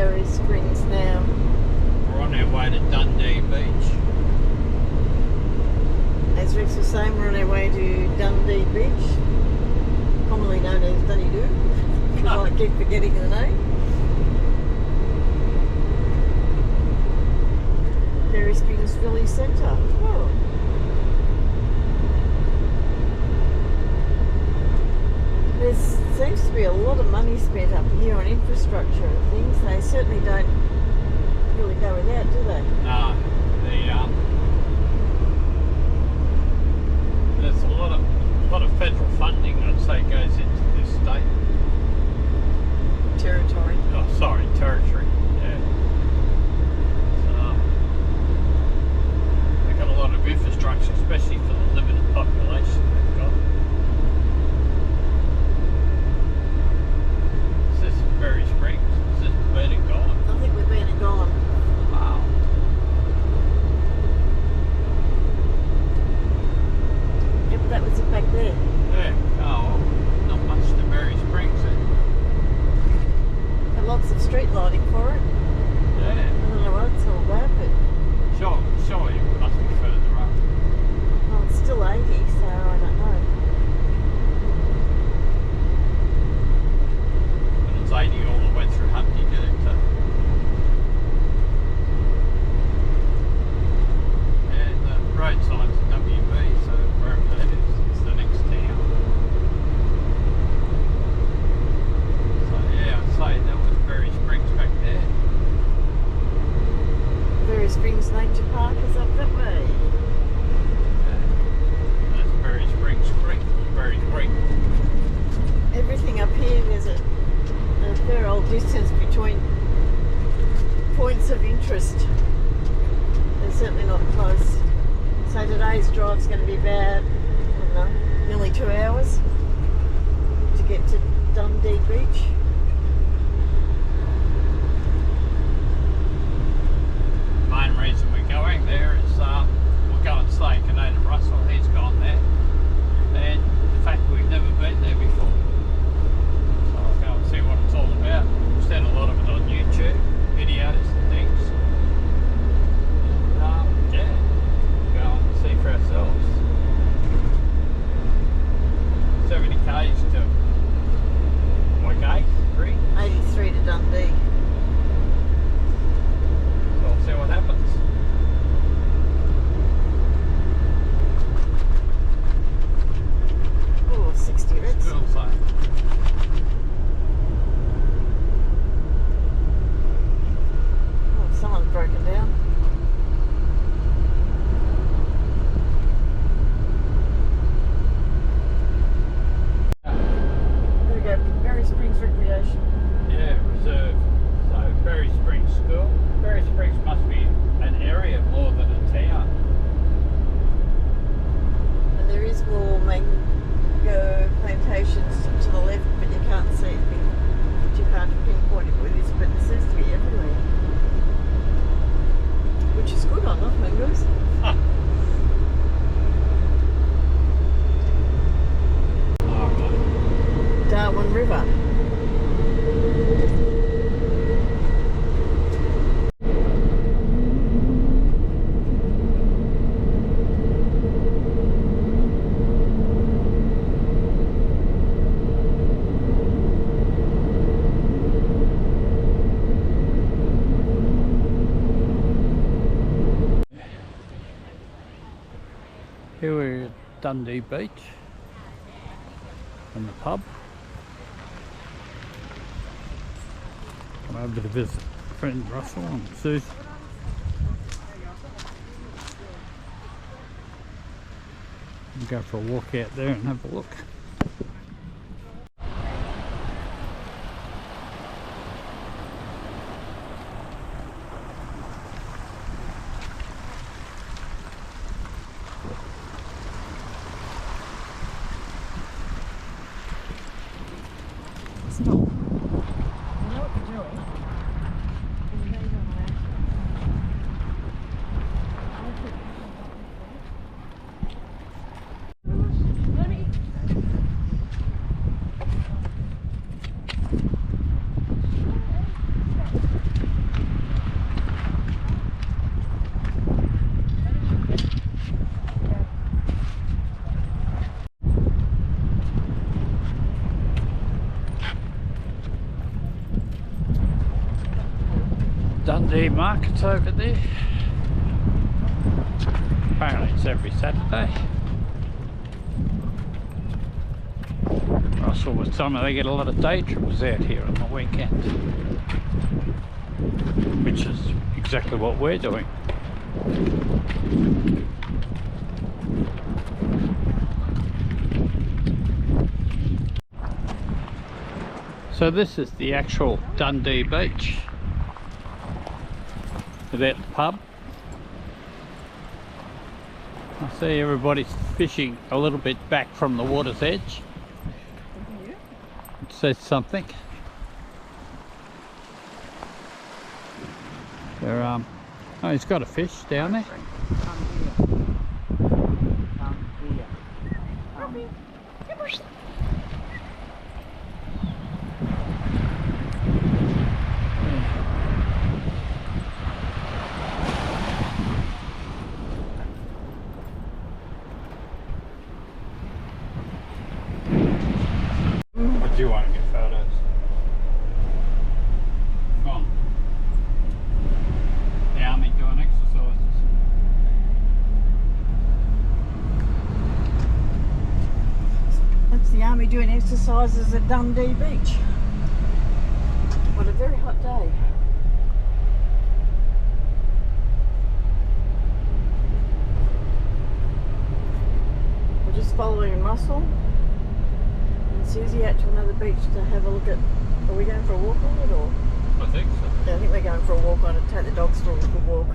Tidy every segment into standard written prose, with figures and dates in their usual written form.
Perry Springs now. We're on our way to Dundee Beach. As Rex was saying, we're on our way to Dundee Beach, commonly known as Dundee Beach, because I keep forgetting the name. Perry Springs Village Centre. Oh. There seems to be a lot of money spent up here on infrastructure and things. They certainly don't really go without, do they? No, there's a lot of federal funding, I'd say, goes into this state. Territory. Oh, sorry, territory. Yeah. So, they've got a lot of infrastructure, especially for the limited population they've got. Is this Perry Springs? Is this been and gone? I think we've been and gone. Wow. Yeah, but that was it back there. Yeah. Oh, not much to Perry Springs then. Got lots of street lighting for it. Yeah. I don't know what it's all about, but Sure, it must be further up. well, it's still 80, so I don't know. And it's 80 all the way through Humpty Doo. And the road sign's WB, so wherever that is the next town. So yeah, I'd say that was Perry Springs back there. Perry Springs Nature Park is up that way. That's Perry Springs Creek, Perry Creek. Everything up here, there's a fair old distance between points of interest. They're certainly not close. So today's drive's going to be about, I don't know, nearly 2 hours to get to Dundee Beach. The main reason we're going there is we'll go and say Canada Russell, he's gone there. And the fact we've never been there before. So I'll go and see what it's all about. We've seen a lot of it on YouTube, videos and things. And yeah, go and see for ourselves. 70 k's to like 83. 83 to Dundee. So we'll see what happens. Oh, 60 Rex. Still say. Oh, someone's broken down. There we go, Perry Springs Recreation. Yeah, reserve. So Perry Springs School. Perry Springs must be an area more than a town. And there is more mango plantations to the left, but you can't see it. You can't pinpoint it with this, but it seems to be everywhere. Which is good, I love mangoes. Alright. Darwin River. Here we're at Dundee Beach and the pub. Come over to visit friend Russell and Susie. We'll go for a walk out there and have a look. Stop. You know what you're doing? And you know you're not allowed to. Dundee Market's over there. Apparently it's every Saturday. Russell was telling me they get a lot of day trippers out here on the weekend, which is exactly what we're doing. So this is the actual Dundee Beach, without the pub. I see everybody's fishing a little bit back from the water's edge. It says something. They're oh, he's got a fish down there. What do you want to get photos? Come on. The army doing exercises. That's the army doing exercises at Dundee Beach. What a very hot day. We're just following Russell and Susie out to another beach to have a look at. Are we going for a walk on it, or? I think so. Yeah, I think we're going for a walk on it. Take the dogs for a good walk.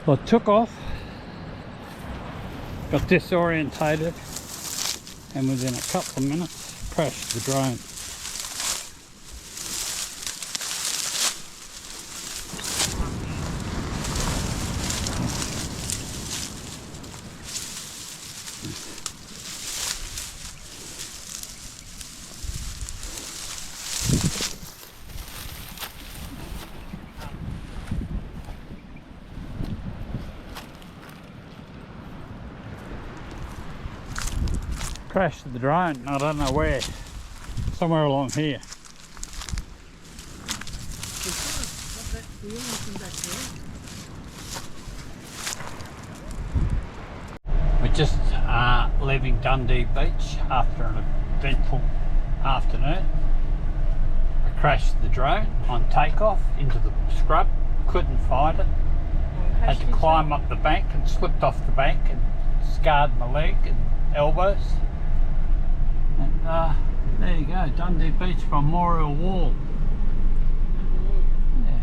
I took off, got disorientated, and within a couple of minutes crashed the drone. Crashed the drone, I don't know where, somewhere along here. We're just leaving Dundee Beach after an eventful afternoon. I crashed the drone on takeoff into the scrub, couldn't find it. Had to climb up the bank and slipped off the bank and scarred my leg and elbows. And there you go, Dundee Beach Memorial Wall. Yeah.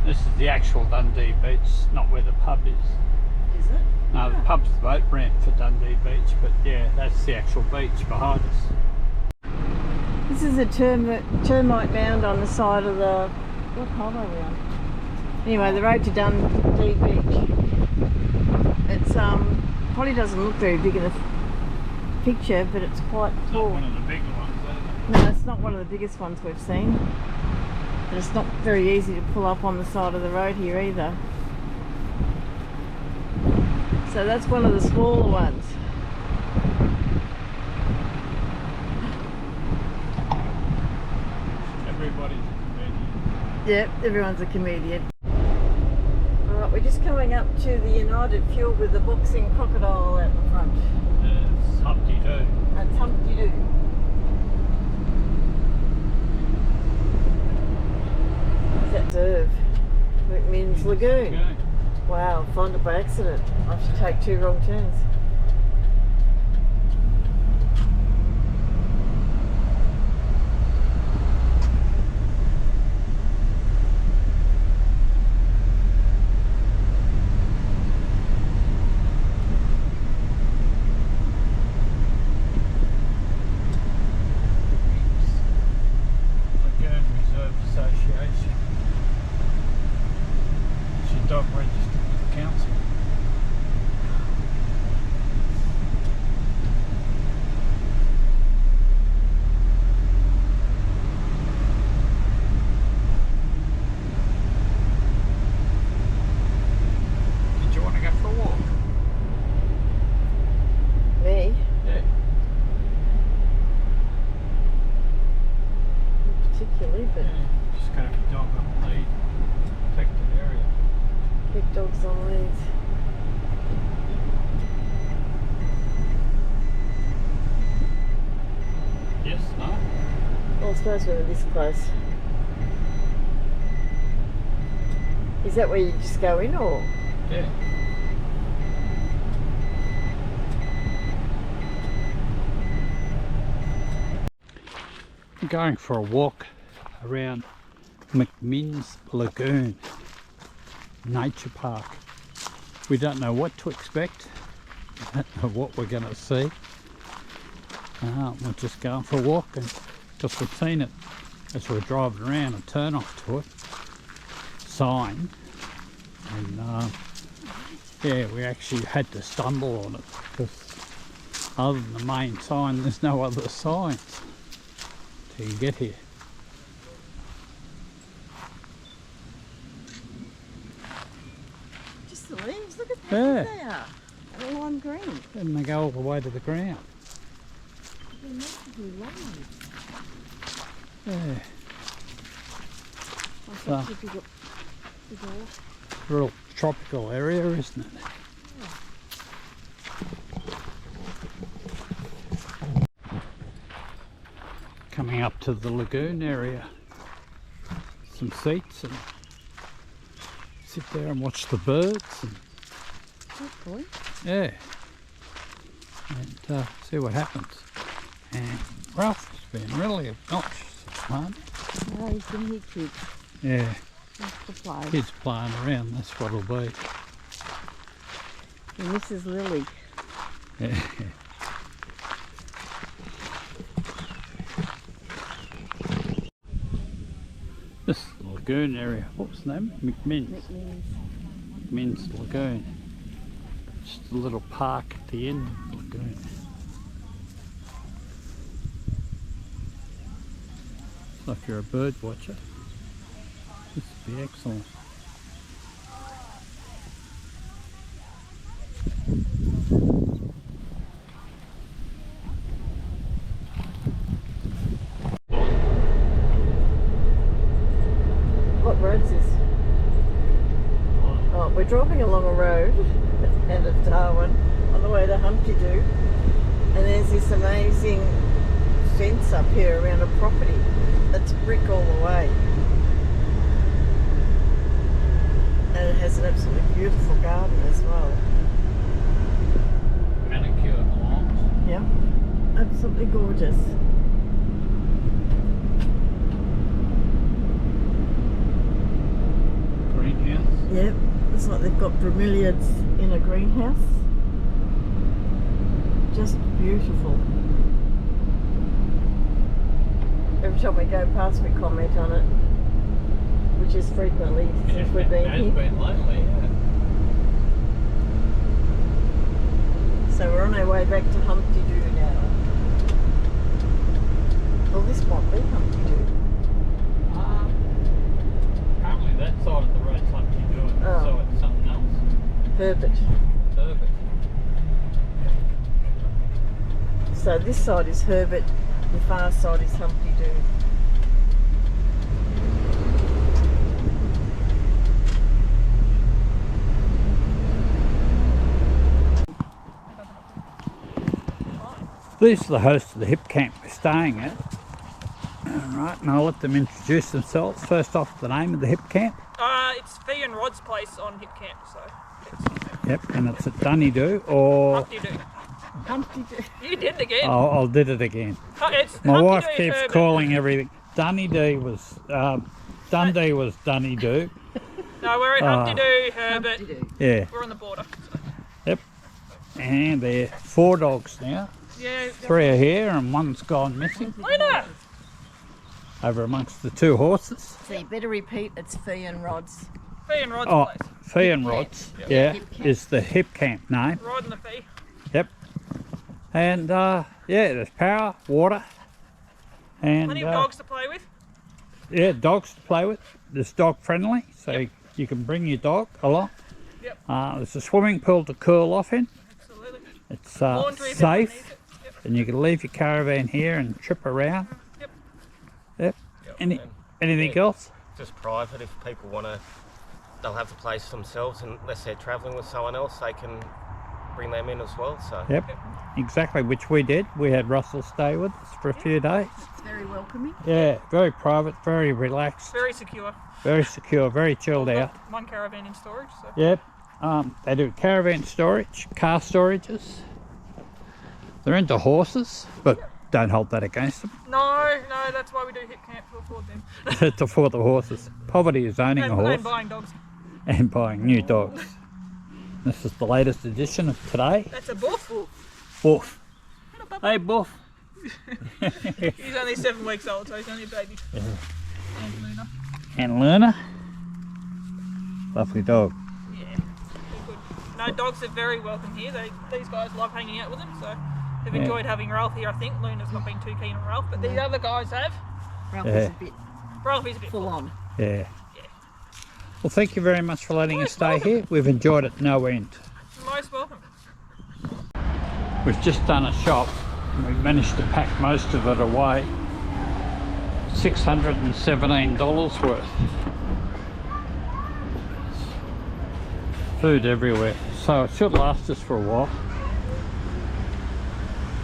This is the actual Dundee Beach, not where the pub is. Is it? No, the pub's the boat ramp for Dundee Beach, but yeah, that's the actual beach behind us. This is a termite mound on the side of the... What highway are we on? Anyway, the road to Dundee Beach. It's probably doesn't look very big in the picture, but it's quite tall. Not one of the bigger ones, is it? No, it's not one of the biggest ones we've seen. But it's not very easy to pull up on the side of the road here either. So that's one of the smaller ones. Everybody's a comedian. Yep, everyone's a comedian. Alright, we're just coming up to the United Fuel with the boxing crocodile out the front. It's Humpty Doo. That's Humpty Doo. That's McMins Lagoon. Okay. Wow, found it by accident. I should take 2 wrong turns. Lagoon Reserve Association. It's your dog registered with the council. Did you want to go for a walk? Me? Yeah. Not particularly, but Just got to be dog on lead, protected area. big dogs on leads. Yes, no? Well, I suppose we're this close. Is that where you just go in, or? Yeah. I'm going for a walk around McMins Lagoon Nature Park. We don't know what to expect. We don't know what we're going to see. We're just going for a walk, and because we've seen it as we're driving around, a turn off to it sign, and yeah, we actually had to stumble on it because other than the main sign there's no other signs till you get here. Just the leaves, look at how Yeah. big they are. They're all on green. And they go all the way to the ground. They're meant to be long. Yeah, I So- think if you got big old- real tropical area, isn't it? Coming up to the lagoon area, some seats, and sit there and watch the birds, and Hopefully. yeah, and see what happens. And Ralph has been really obnoxious at the moment. No, he's been here, kids. Yeah, Just to play. Kids playing around, that's what it'll be. And this is Lily. Yeah. This lagoon area, what's the name? McMins. McMins Lagoon. Just a little park at the end of the lagoon. So if you're a bird watcher, this would be excellent. What road's this? Oh, we're driving along a road at the end of Darwin on the way to Humpty Doo, and there's this amazing fence up here around a property that's brick all the way, and it has an absolutely beautiful garden as well. Manicured lawns. Yeah, absolutely gorgeous. Greenhouse. Yep, looks like they've got bromeliads in a greenhouse. Just beautiful. Every time we go past we comment on it, which is frequently since we've been here. Been lately, yeah. So we're on our way back to Humpty Doo now. Well, this might be Humpty Doo. Apparently that side of the road's Humpty Doo, Oh. so it's something else. Herbert. Herbert. So this side is Herbert, the far side is Humpty Doo. These are the hosts of the hip camp we're staying at. Alright, and I'll let them introduce themselves. First off, the name of the hip camp. It's Fee and Rod's place on Hip Camp, so Yep, and it's at Dundee Beach or... Humpty Doo. Humpty Doo. You did it again. Oh, I'll did it again. It's My Humpty wife Doo, keeps Herbert. calling everything. Dundee was Dundee Doo. No, we're at Humpty Doo, Herbert. Humpty Doo. Yeah, We're on the border. So. yep. And there are 4 dogs now. Yeah. 3 are here and one's gone missing. Luna! Over amongst the 2 horses. So you better repeat, it's Fee and Rod's. Fee and Rod's Oh, place. Fee and Rod's, yeah, Hip camp. is the hip camp name. Rod and the Fee. Yep. And yeah, there's power, water, and Plenty of dogs to play with. yeah, dogs to play with. There's dog friendly, so you can bring your dog along. Yep. There's a swimming pool to cool off in. Absolutely. It's Laundry if anyone needs safe, it. Yep. and you can leave your caravan here and trip around. Yep. Yep. And Anything yeah, else? just private. If people want to, they'll have the place themselves, and unless they're travelling with someone else, they can bring them in as well. So Yep. Exactly, which we did. We had Russell stay with us for a few days. It's very welcoming. Yeah, very private, very relaxed, Very secure. very secure, very chilled out. One caravan in storage. So. Yep. They do caravan storage, car storages. They're into horses, but don't hold that against them. No, that's why we do Hip Camp, to afford them. To for the horses. Poverty is owning a horse And buying dogs. and buying new dogs. This is the latest edition of today. That's a buff. Boof. Hey, Boof. He's only 7 weeks old, so he's only a baby. And Luna. And Luna. Lovely dog. Yeah, they're good. No, dogs are very welcome here. These guys love hanging out with them, so they've Yeah. enjoyed having Ralph here. I think Luna's not been too keen on Ralph, but the other guys have. Ralph Yeah. is a bit Ralph is a bit full on. Yeah. Yeah. Well, thank you very much for letting us Most stay welcome. here. We've enjoyed it no end. Most welcome. We've just done a shop and we've managed to pack most of it away. $617 worth. Food everywhere, so it should last us for a while.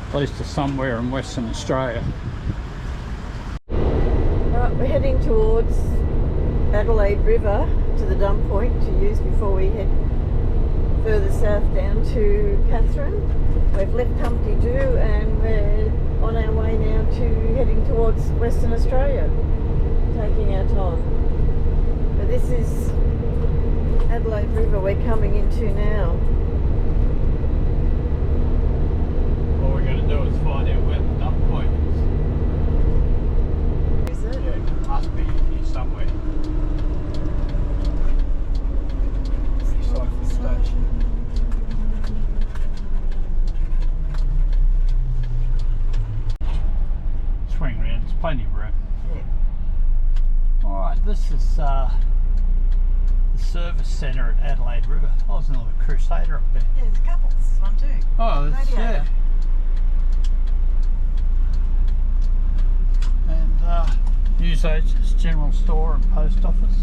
At least to somewhere in Western Australia. Right, we're heading towards Adelaide River to the dump point to use before we head further south down to Katherine. We've left Humpty Doo and we're on our way now to heading towards Western Australia, taking our time. But This is Adelaide River we're coming into now. All we're going to do is find out where the dump point is. Is it? Yeah, it must be here somewhere. Beside the station. Swing round, there's plenty of room. Yeah. Alright, this is the service centre at Adelaide River. I was in the Crusader up there. Yeah, there's a couple. This is one too. Oh, that's, yeah. And newsagents, general store and post office.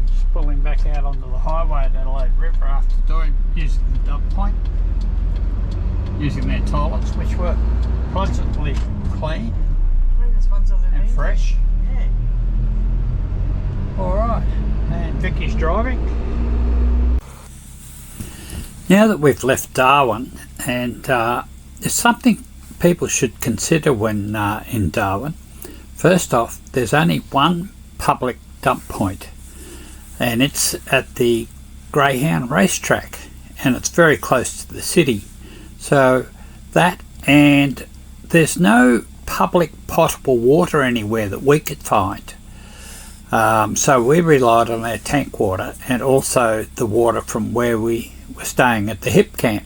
Just pulling back out onto the highway at Adelaide River after using the dump point. Using their toilets, which were pleasantly clean Cleanest ones I've ever and been to. fresh. Yeah. Alright, and Vicky's driving. Now that we've left Darwin, and there's something people should consider when in Darwin. First off, there's only one public dump point, and it's at the Greyhound racetrack, and it's very close to the city. So that, and there's no public potable water anywhere that we could find. So we relied on our tank water and also the water from where we were staying at the hip camp.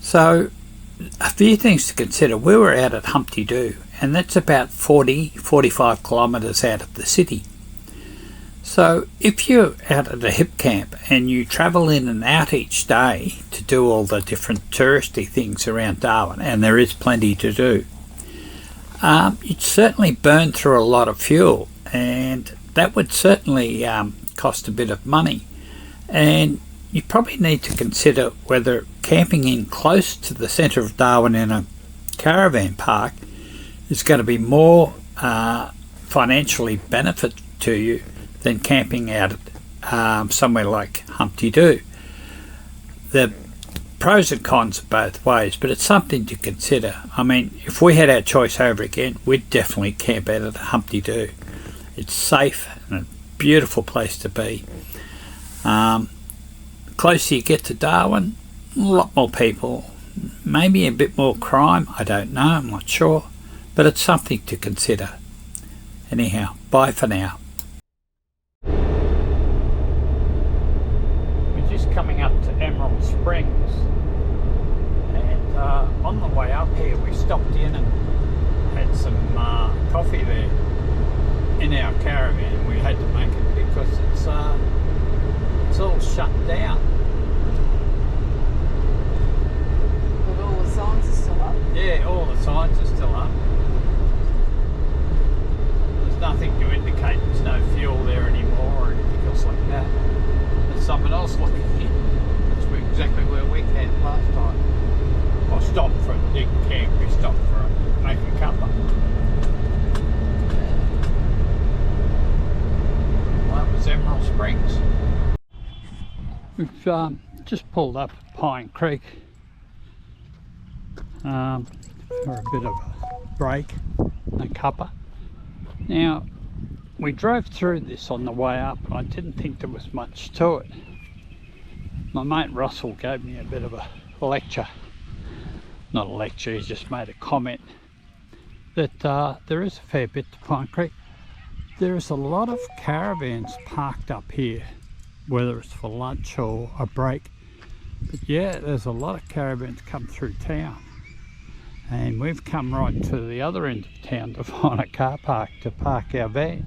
So a few things to consider. We were out at Humpty Doo, and that's about 45 kilometres out of the city. So if you're out at a hip camp and you travel in and out each day to do all the different touristy things around Darwin, and there is plenty to do, you'd certainly burn through a lot of fuel, and that would certainly cost a bit of money. And you probably need to consider whether camping in close to the centre of Darwin in a caravan park is going to be more financially benefit to you than camping out at somewhere like Humpty Doo. The pros and cons are both ways, but it's something to consider. I mean, if we had our choice over again, we'd definitely camp out at Humpty Doo. It's safe and a beautiful place to be. Closer you get to Darwin, a lot more people, maybe a bit more crime, I don't know, I'm not sure, but it's something to consider. Anyhow, bye for now. Coming up to Emerald Springs, and on the way up here we stopped in and had some coffee there in our caravan. We had to make it because it's all shut down. But all the signs are still up. Yeah, all the signs are still up. There's nothing to indicate there's no fuel there anymore or anything else like that. There's someone else looking in. That's exactly where we camped last time. Or stopped for a big camp. We stopped for make a cuppa. Well, that was Emerald Springs. We've just pulled up at Pine Creek for a bit of a break and a cuppa. Now, we drove through this on the way up, and I didn't think there was much to it. My mate Russell gave me a bit of a lecture. Not a lecture, he just made a comment that there is a fair bit to Pine Creek. There is a lot of caravans parked up here, whether it's for lunch or a break. But yeah, there's a lot of caravans come through town. And we've come right to the other end of town to find a car park to park our van.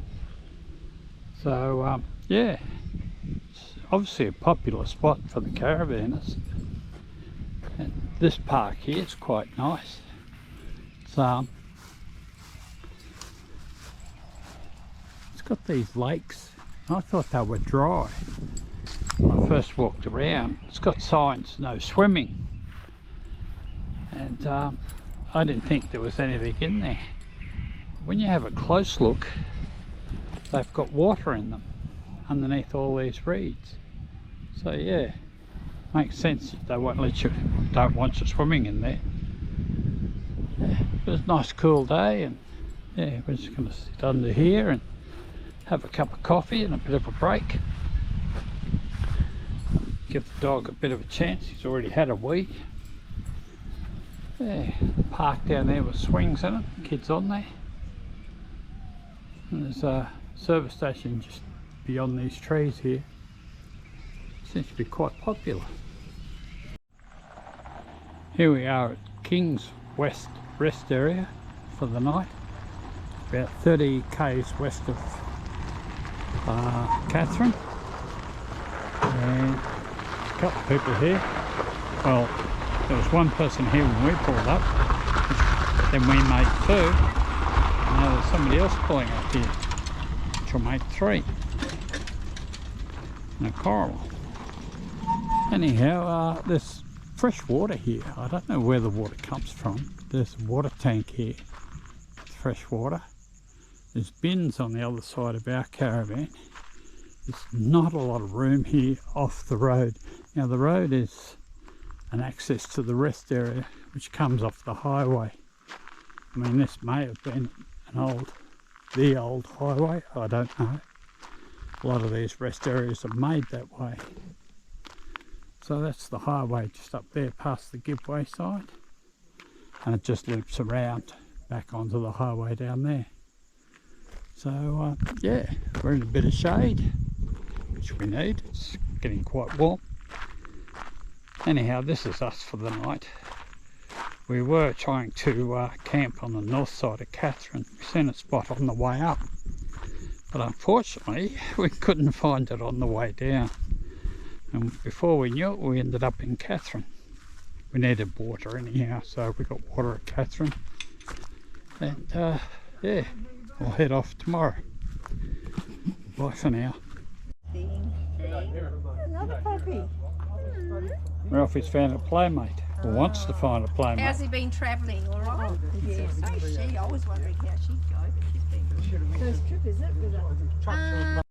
So yeah, it's obviously a popular spot for the caravanners. And this park here is quite nice. It's got these lakes. I thought they were dry when I first walked around. It's got signs, no swimming. And I didn't think there was anything in there. When you have a close look, they've got water in them underneath all these reeds. So yeah, makes sense that they won't let you, don't want you swimming in there. Yeah, it was a nice cool day, and yeah, we're just going to sit under here and have a cup of coffee and a bit of a break. Give the dog a bit of a chance. He's already had a wee. Yeah, park down there with swings in it, kids on there. And there's a service station just beyond these trees here. Seems to be quite popular. Here we are at King's West Rest Area for the night. About 30 k's west of Katherine. And a couple of people here. Well, there was one person here when we pulled up, then we made 2, and now there's somebody else pulling up here, which will make 3, and a coral. Anyhow, there's fresh water here. I don't know where the water comes from. There's a water tank here with fresh water. There's bins on the other side of our caravan. There's not a lot of room here off the road. Now the road is an access to the rest area which comes off the highway. I mean, this may have been the old highway, I don't know. A lot of these rest areas are made that way. So that's the highway just up there past the giveaway side, and it just loops around back onto the highway down there. So yeah, we're in a bit of shade, which we need. It's getting quite warm. Anyhow, this is us for the night. We were trying to camp on the north side of Katherine. We seen a spot on the way up, but unfortunately we couldn't find it on the way down. And before we knew it, we ended up in Katherine. We needed water anyhow, so we got water at Katherine. And yeah, we'll head off tomorrow. Bye for now. Another puppy. Ralphie's found a playmate, or wants to find a playmate. How's he been travelling? All right? Yes. So is she. I was wondering how she'd go, but she's been. First trip, is it? With a...